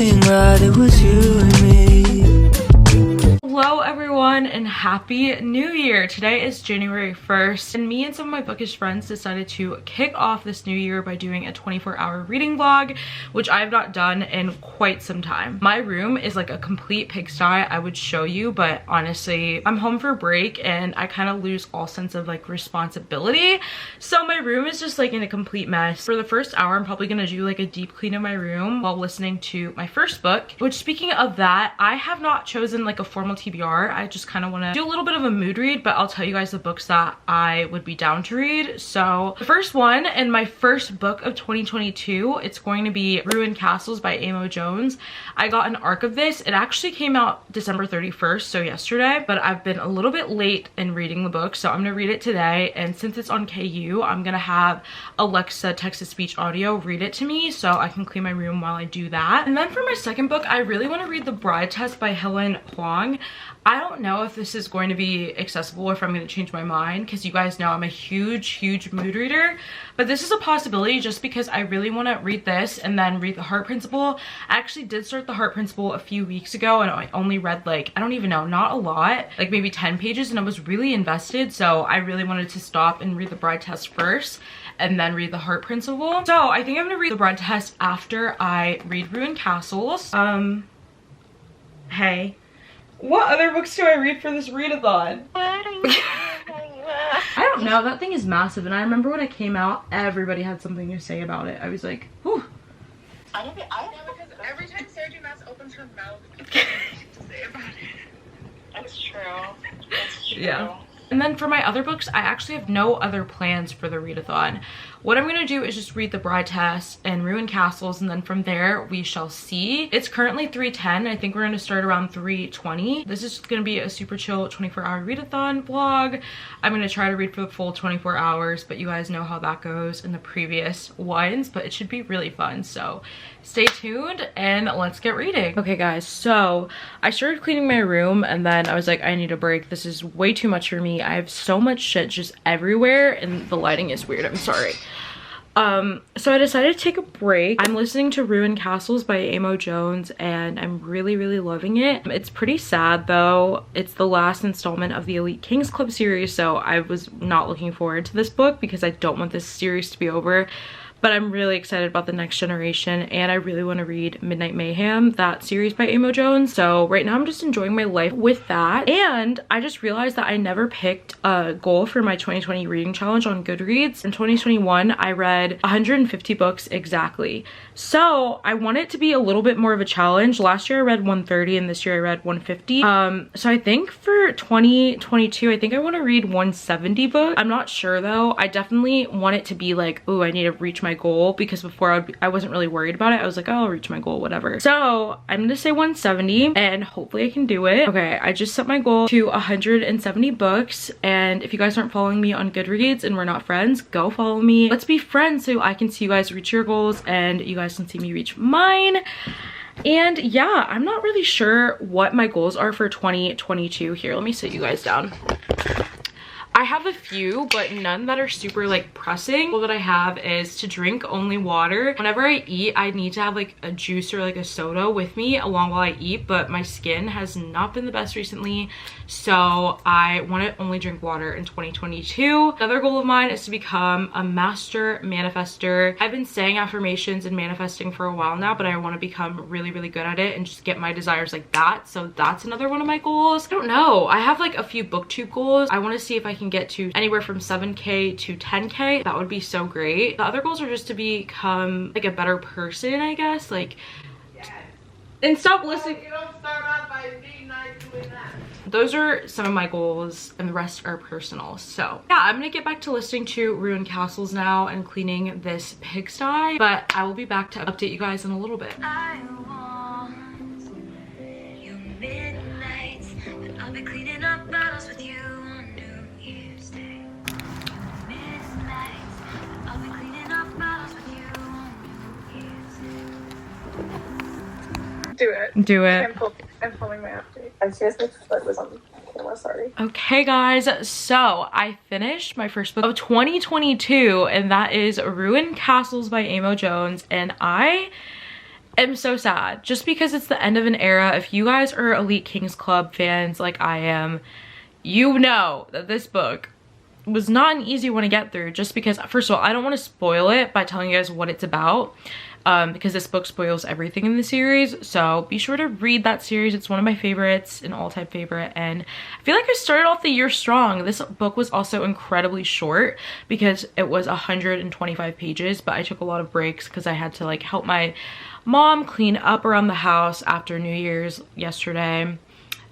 everything right, it was you and me. Hello everyone and happy new year. Today is January 1st and me and some of my bookish friends decided to kick off this new year by doing a 24-hour reading vlog, which I have not done in quite some time. My room is like a complete pigsty. I would show you, but honestly I'm home for break and I kind of lose all sense of like responsibility, so my room is just like in a complete mess. For the first hour I'm probably gonna do like a deep clean of my room while listening to my first book, which, speaking of that, I have not chosen like a formal TBR. I just kind of want to do a little bit of a mood read, but I'll tell you guys the books that I would be down to read. So the first one and my first book of 2022, it's going to be Ruined Castles by Amo Jones. I got an ARC of this. It actually came out December 31st, so yesterday, but I've been a little bit late in reading the book, so I'm gonna read it today. And since it's on KU, I'm gonna have Alexa text-to-speech audio read it to me so I can clean my room while I do that. And then for my second book, I really want to read The Bride Test by Helene Hoang. I don't know if this is going to be accessible or if I'm going to change my mind, because you guys know I'm a huge mood reader, but this is a possibility just because I really want to read this and then read The Heart Principle. I actually did start The Heart Principle a few weeks ago and I only read like, I don't even know, not a lot, like maybe 10 pages, and I was really invested, so I really wanted to stop and read The Bride Test first and then read The Heart Principle. So I think I'm gonna read The Bride Test after I read Ruined Castles. Hey, what other books do I read for this readathon? I don't know, that thing is massive, and I remember when it came out, everybody had something to say about it. I was like, whew. I know, because every time Sarah J. Maas opens her mouth, it's to say about it. That's true. That's true. Yeah. And then for my other books, I actually have no other plans for the readathon. What I'm gonna do is just read The Bride Test and Ruined Castles, and then from there we shall see. It's currently 3:10. I think we're gonna start around 3:20. This is gonna be a super chill 24-hour readathon vlog. I'm gonna try to read for the full 24 hours, but you guys know how that goes in the previous ones, but it should be really fun. So stay tuned and let's get reading. Okay guys, so I started cleaning my room and then I was like, I need a break. This is way too much for me. I have so much shit just everywhere and the lighting is weird, I'm sorry. So I decided to take a break. I'm listening to Ruined Castles by Amo Jones and I'm really loving it. It's pretty sad though. It's the last installment of the Elite Kings Club series, so I was not looking forward to this book because I don't want this series to be over. But I'm really excited about the next generation and I really want to read Midnight Mayhem, that series by Amo Jones. So right now I'm just enjoying my life with that. And I just realized that I never picked a goal for my 2020 reading challenge on Goodreads. In 2021, I read 150 books exactly. So I want it to be a little bit more of a challenge. Last year I read 130 and this year I read 150. So I think for 2022, I think I want to read 170 books. I'm not sure though. I definitely want it to be like, ooh, I need to reach my goal, because before I wasn't really worried about it. I was like, oh, I'll reach my goal, whatever. So I'm gonna say 170 and hopefully I can do it. Okay, I just set my goal to 170 books, and if you guys aren't following me on Goodreads and we're not friends, go follow me. Let's be friends so I can see you guys reach your goals and you guys can see me reach mine. And yeah, I'm not really sure what my goals are for 2022. Here, let me sit you guys down. I have a few, but none that are super like pressing. All that I have is to drink only water. Whenever I eat, I need to have like a juice or like a soda with me along while I eat, but my skin has not been the best recently, so I want to only drink water in 2022. Another goal of mine is to become a master manifester. I've been saying affirmations and manifesting for a while now, but I want to become really good at it and just get my desires like that. So that's another one of my goals. I don't know. I have like a few booktube goals. I want to see if I can get to anywhere from 7K to 10K. That would be so great. The other goals are just to become like a better person, I guess. Like, yes. And stop listening. You don't start off by being nice doing that. Those are some of my goals and the rest are personal. So yeah, I'm gonna get back to listening to Ruined Castles now and cleaning this pigsty, but I will be back to update you guys in a little bit. I want your midnights, but I'll be cleaning up bottles with you on New Year's Day. Midnights, but I'll be cleaning up bottles with you on New Year's Day. Do it. Do it. I'm filming my update. I just made sure it was on camera, sorry. Okay guys, so I finished my first book of 2022 and that is Ruined Castles by Amo Jones, and I am so sad just because it's the end of an era. If you guys are Elite Kings Club fans like I am, you know that this book was not an easy one to get through, just because, first of all, I don't want to spoil it by telling you guys what it's about, because this book spoils everything in the series. So be sure to read that series. It's one of my favorites, an all-time favorite, and I feel like I started off the year strong. This book was also incredibly short because it was 125 pages, but I took a lot of breaks because I had to like help my mom clean up around the house after New Year's yesterday.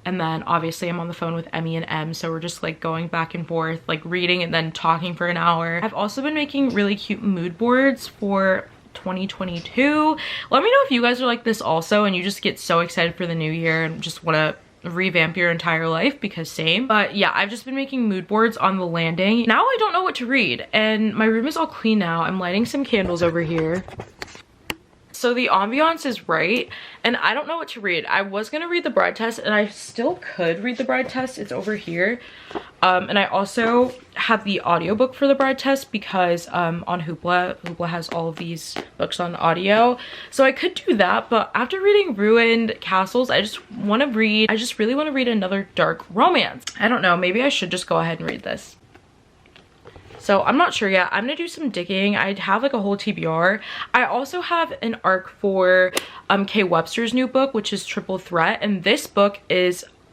And then obviously I'm on the phone with Emmy and Em, so we're just like going back and forth, like reading and then talking for an hour. I've also been making really cute mood boards for 2022. Let me know if you guys are like this also and you just get so excited for the new year and just want to revamp your entire life, because same. But yeah, I've just been making mood boards on the landing. Now I don't know what to read, and my room is all clean now. I'm lighting some candles over here. So the ambiance is right, and I don't know what to read. I was gonna read the bride test, and I still could read the bride test. It's over here. And I also have the audiobook for the bride test because on Hoopla has all of these books on audio. So I could do that, but after reading Ruined Castles, I just really want to read another dark romance. I don't know, maybe I should just go ahead and read this. So I'm not sure yet. I'm gonna do some digging. I have like a whole TBR. I also have an arc for K. Webster's new book, which is Triple Threat, and this book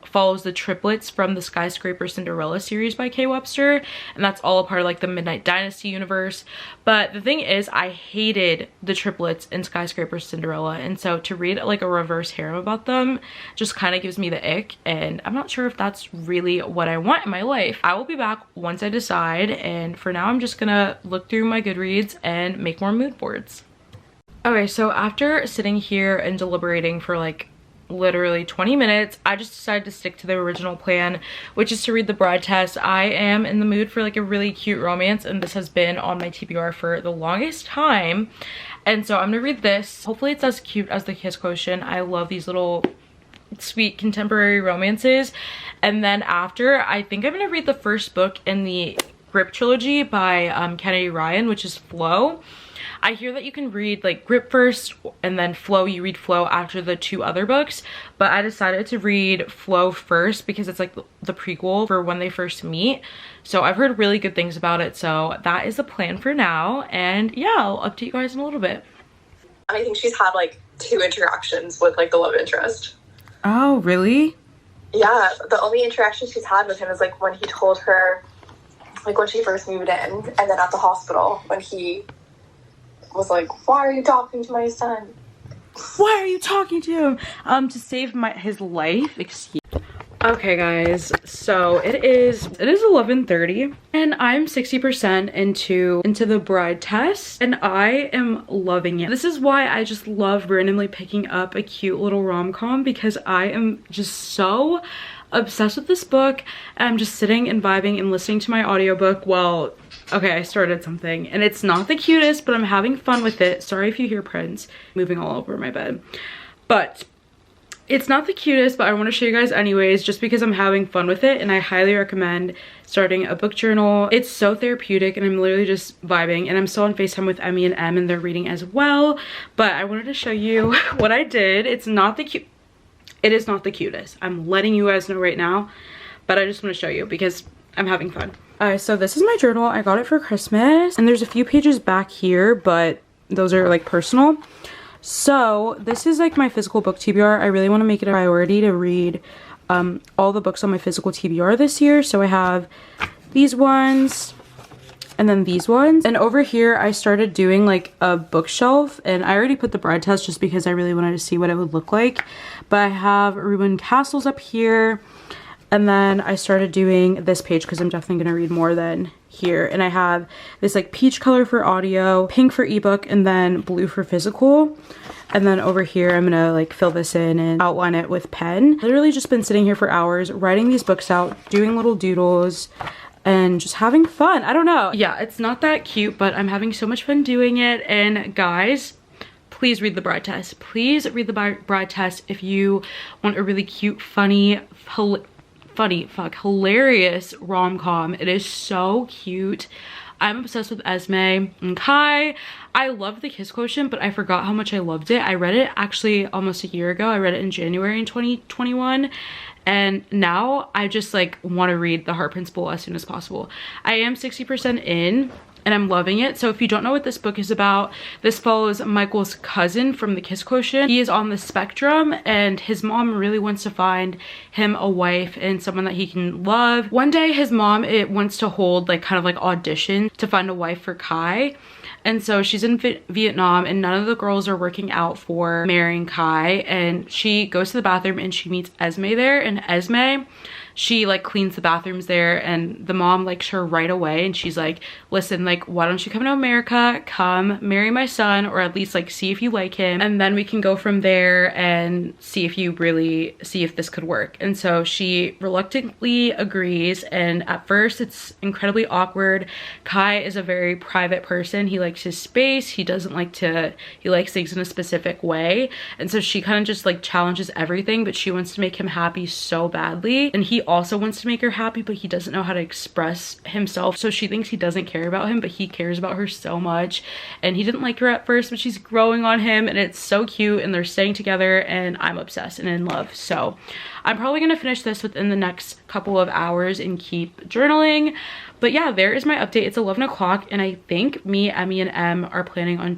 follows the triplets from the Skyscraper Cinderella series by K. Webster, and that's all a part of like the Midnight Dynasty universe. But the thing is, I hated the triplets in Skyscraper Cinderella, and so to read like a reverse harem about them just kind of gives me the ick, and I'm not sure if that's really what I want in my life. I will be back once I decide, and for now I'm just gonna look through my Goodreads and make more mood boards. Okay, so after sitting here and deliberating for like literally 20 minutes, I just decided to stick to the original plan, which is to read the bride test. I am in the mood for like a really cute romance, and this has been on my TBR for the longest time, and so I'm gonna read this. Hopefully it's as cute as The Kiss Quotient. I love these little sweet contemporary romances. And then after, I think I'm gonna read the first book in the Grip trilogy by Kennedy Ryan, which is Flow. I hear that you can read like Grip first and then Flow, you read Flow after the two other books, but I decided to read Flow first because it's like the prequel for when they first meet. So I've heard really good things about it, so that is the plan for now, and yeah, I'll update you guys in a little bit. I think she's had like 2 interactions with like the love interest. Oh, really? Yeah, the only interaction she's had with him is like when he told her, like when she first moved in, and then at the hospital when he was like, why are you talking to my son? Why are you talking to him? To save his life. Excuse. Okay guys, so it is 11:30 and I'm 60% into the bride test, and I am loving it. This is why I just love randomly picking up a cute little rom-com, because I am just so obsessed with this book, and I'm just sitting and vibing and listening to my audiobook while, okay, I started something and it's not the cutest, but I'm having fun with it. Sorry if you hear Prince moving all over my bed, but it's not the cutest, but I want to show you guys anyways, just because I'm having fun with it, and I highly recommend starting a book journal. It's so therapeutic, and I'm literally just vibing, and I'm still on FaceTime with Emmy and Em, and they're reading as well, but I wanted to show you what I did. It is not the cutest. I'm letting you guys know right now, but I just want to show you because I'm having fun. So this is my journal. I got it for Christmas, and there's a few pages back here, but those are like personal. So this is like my physical book TBR. I really want to make it a priority to read all the books on my physical TBR this year. So I have these ones and then these ones. And over here I started doing like a bookshelf, and I already put the bride test just because I really wanted to see what it would look like. But I have Ruined Castles up here. And then I started doing this page because I'm definitely going to read more than here. And I have this like peach color for audio, pink for ebook, and then blue for physical. And then over here, I'm going to like fill this in and outline it with pen. Literally just been sitting here for hours, writing these books out, doing little doodles, and just having fun. I don't know. Yeah, it's not that cute, but I'm having so much fun doing it. And guys, please read the bride test. Please read the bride test if you want a really cute, hilarious rom-com. It is so cute. I'm obsessed with Esme and Kai. I love The Kiss Quotient, but I forgot how much I loved it. I read it actually almost a year ago. I read it in January in 2021. And now I just like want to read The Heart Principle as soon as possible. I am 60% in and I'm loving it. So if you don't know what this book is about, this follows Michael's cousin from The Kiss Quotient. He is on the spectrum and his mom really wants to find him a wife and someone that he can love. One day his mom wants to hold like kind of like audition to find a wife for Kai. And so she's in Vietnam and none of the girls are working out for marrying Kai, and she goes to the bathroom and she meets Esme there, and Esme, she like cleans the bathrooms there, and the mom likes her right away and she's like, listen, like why don't you come to America, come marry my son, or at least like see if you like him, and then we can go from there and see if you really see if this could work. And so she reluctantly agrees, and at first it's incredibly awkward. Kai is a very private person. He likes his space. He doesn't like to, he likes things in a specific way, and so she kind of just like challenges everything, but she wants to make him happy so badly, and he also wants to make her happy, but he doesn't know how to express himself. So she thinks he doesn't care about him, but he cares about her so much. And he didn't like her at first, but she's growing on him, and it's so cute, and they're staying together, and I'm obsessed and in love. So I'm probably gonna finish this within the next couple of hours and keep journaling. But yeah, there is my update. It's 11 o'clock, and I think me, Emmy, and Em are planning on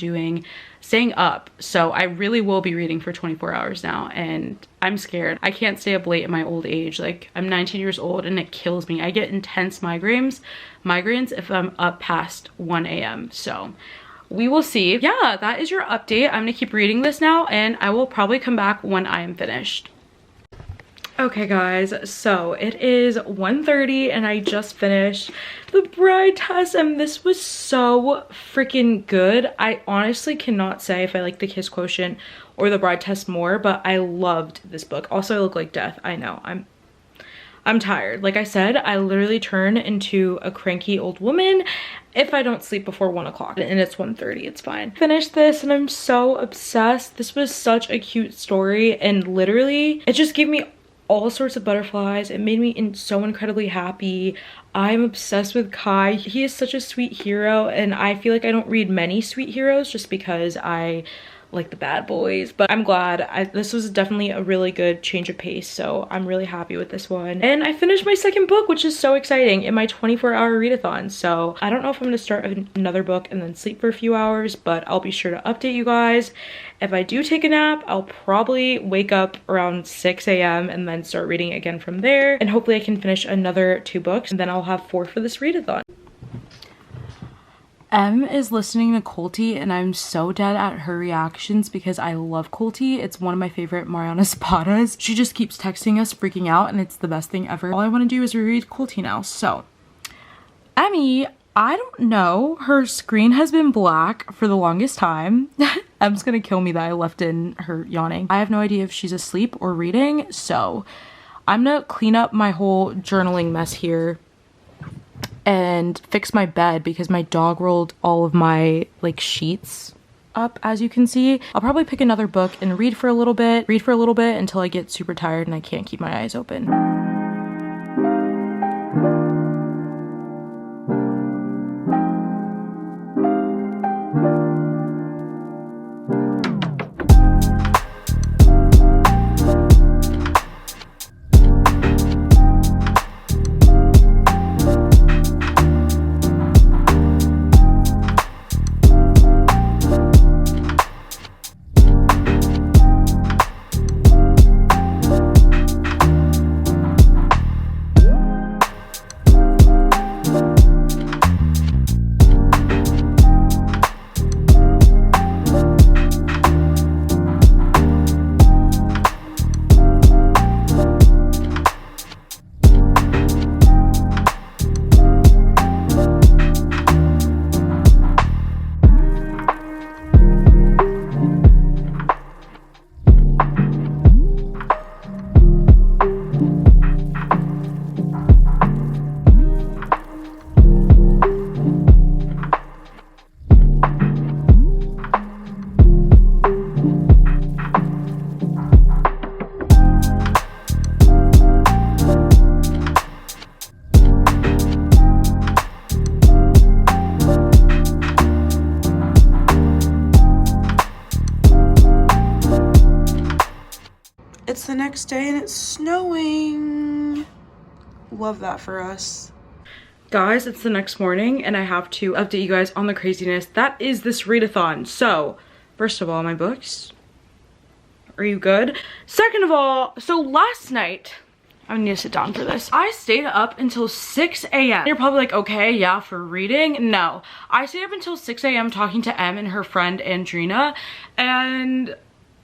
staying up. So I really will be reading for 24 hours now, and I'm scared. I can't stay up late in my old age. Like, I'm 19 years old and it kills me. I get intense migraines if I'm up past 1 a.m. So we will see. Yeah, that is your update. I'm gonna keep reading this now, and I will probably come back when I am finished. Okay guys, so it is 1:30 and I just finished the bride test, and this was so freaking good. I honestly cannot say if I like The Kiss Quotient or the bride test more, but I loved this book. Also, I look like death. I know, I'm tired. Like I said, I literally turn into a cranky old woman if I don't sleep before 1 o'clock, and it's 1:30, it's fine. Finished this and I'm so obsessed. This was such a cute story, and literally it just gave me all sorts of butterflies. It made me so incredibly happy. I'm obsessed with Kai. He is such a sweet hero, and I feel like I don't read many sweet heroes just because I like the bad boys, but I'm glad. This was definitely a really good change of pace, so I'm really happy with this one. And I finished my second book, which is so exciting, in my 24-hour readathon. So I don't know if I'm gonna start another book and then sleep for a few hours, but I'll be sure to update you guys. If I do take a nap, I'll probably wake up around 6 a.m. and then start reading again from there, and hopefully I can finish another 2 books, and then I'll have 4 for this readathon. Em is listening to Colty, and I'm so dead at her reactions because I love Colty. It's one of my favorite Mariana Zapatas. She just keeps texting us, freaking out, and it's the best thing ever. All I want to do is reread Colty now. So, Emmy, I don't know. Her screen has been black for the longest time. Em's gonna kill me that I left in her yawning. I have no idea if she's asleep or reading, so I'm gonna clean up my whole journaling mess here and fix my bed because my dog rolled all of my like sheets up, as you can see. I'll probably pick another book and read for a little bit until I get super tired and I can't keep my eyes open. It's the next day and it's snowing. Love that for us. Guys, it's the next morning and I have to update you guys on the craziness that is this readathon. So, first of all, my books. Are you good? Second of all, so last night, I need to sit down for this. I stayed up until 6 a.m. You're probably like, okay, yeah, for reading. No, I stayed up until 6 a.m. talking to Em and her friend 𝓵𝓸𝓬𝓲𝓪, and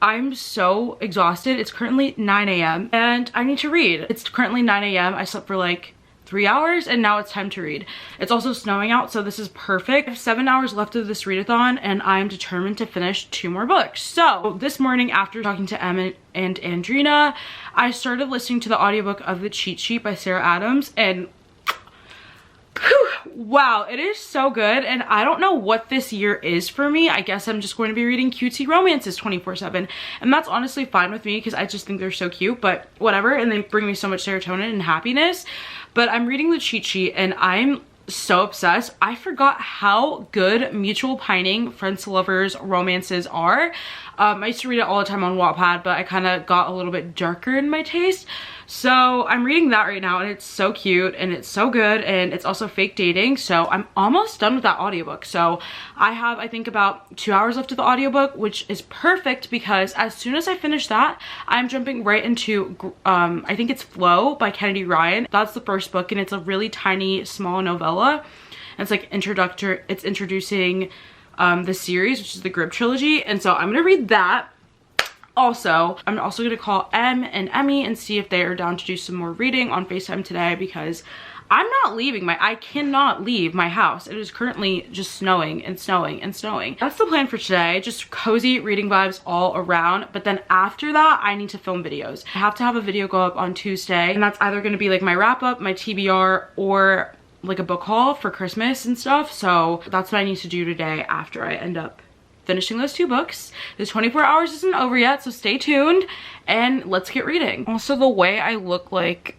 I'm so exhausted. It's currently 9 a.m. and I need to read. It's currently 9 a.m. I slept for like 3 hours and now it's time to read. It's also snowing out, so this is perfect. I have 7 hours left of this readathon and I'm determined to finish 2 more books. So this morning, after talking to Em and 𝓵𝓸𝓬𝓲𝓪, I started listening to the audiobook of The Cheat Sheet by Sarah Adams, and wow, it is so good. And I don't know what this year is for me. I guess I'm just going to be reading cutesy romances 24/7, and that's honestly fine with me because I just think they're so cute, but whatever, and they bring me so much serotonin and happiness. But I'm reading The Cheat Sheet and I'm so obsessed. I forgot how good mutual pining friends to lovers romances are. I used to read it all the time on Wattpad, but I kind of got a little bit darker in my taste. So I'm reading that right now and it's so cute and it's so good, and it's also fake dating. So I'm almost done with that audiobook. So I have, I think, about 2 hours left of the audiobook, which is perfect because as soon as I finish that, I'm jumping right into, I think it's Flow by Kennedy Ryan. That's the first book and it's a really tiny, small novella. And it's like it's introducing the series, which is the Grip trilogy. And so I'm gonna read that. Also, I'm also gonna call Em and Emmy and see if they are down to do some more reading on FaceTime today, because I'm not leaving I cannot leave my house. It is currently just snowing and snowing and snowing. That's the plan for today, just cozy reading vibes all around. But then after that, I need to film videos. I have to have a video go up on Tuesday, and that's either gonna be like my wrap up, my TBR, or like a book haul for Christmas and stuff. So that's what I need to do today after I end up finishing those 2 books. The 24 hours isn't over yet, so stay tuned and let's get reading. Also, the way I look like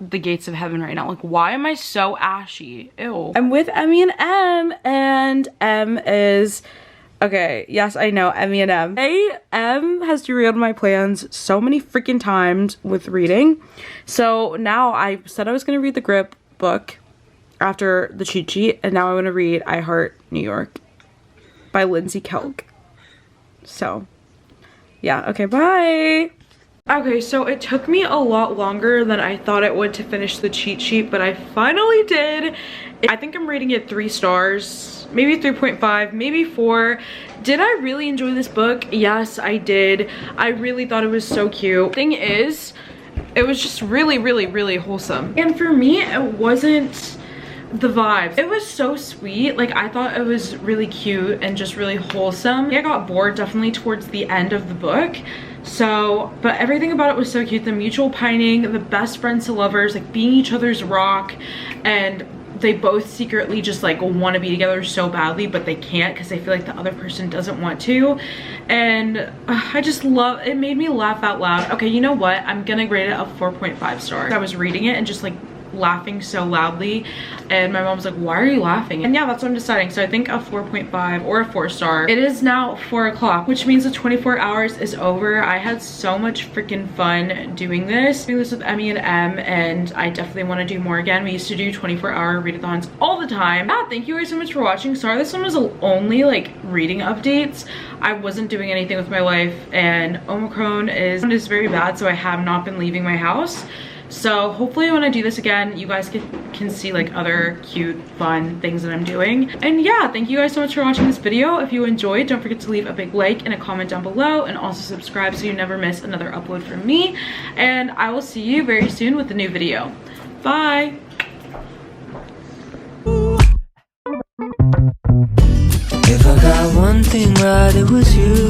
the gates of heaven right now, like, why am I so ashy? Ew. I'm with Emmy and Em, and Em is, okay, yes, I know, Emmy and Em. Em has derailed my plans so many freaking times with reading. So now I said I was gonna read the Grip book after The Cheat Sheet, and now I want to read I Heart New York by Lindsay Kelk. So yeah, okay, bye. Okay, so it took me a lot longer than I thought it would to finish The Cheat Sheet, but I finally did. I think I'm rating it 3 stars, maybe 3.5, maybe 4. Did I really enjoy this book? Yes, I did. I really thought it was so cute. Thing is, it was just really, really, really wholesome. And for me, it wasn't the vibes. It was so sweet. Like, I thought it was really cute and just really wholesome. I got bored definitely towards the end of the book. So, but everything about it was so cute. The mutual pining, the best friends to lovers, like being each other's rock, and they both secretly just like want to be together so badly, but they can't because they feel like the other person doesn't want to. And I just love it. Made me laugh out loud. Okay, you know what? I'm gonna grade it a 4.5 stars. I was reading it and just like laughing so loudly, and my mom was like, why are you laughing? And yeah, that's what I'm deciding. So I think a 4.5 or a 4 star. It is now 4 o'clock, which means the 24 hours is over. I had so much freaking fun doing this with Emmy and Em, and I definitely want to do more again. We used to do 24-hour readathons all the time. Yeah, thank you guys so much for watching. Sorry this one was only like reading updates. I wasn't doing anything with my life, and Omicron is very bad, so I have not been leaving my house. So hopefully when I do this again, you guys can see like other cute, fun things that I'm doing. And yeah, thank you guys so much for watching this video. If you enjoyed, don't forget to leave a big like and a comment down below, and also subscribe so you never miss another upload from me. And I will see you very soon with a new video. Bye! If I got one thing right, it was you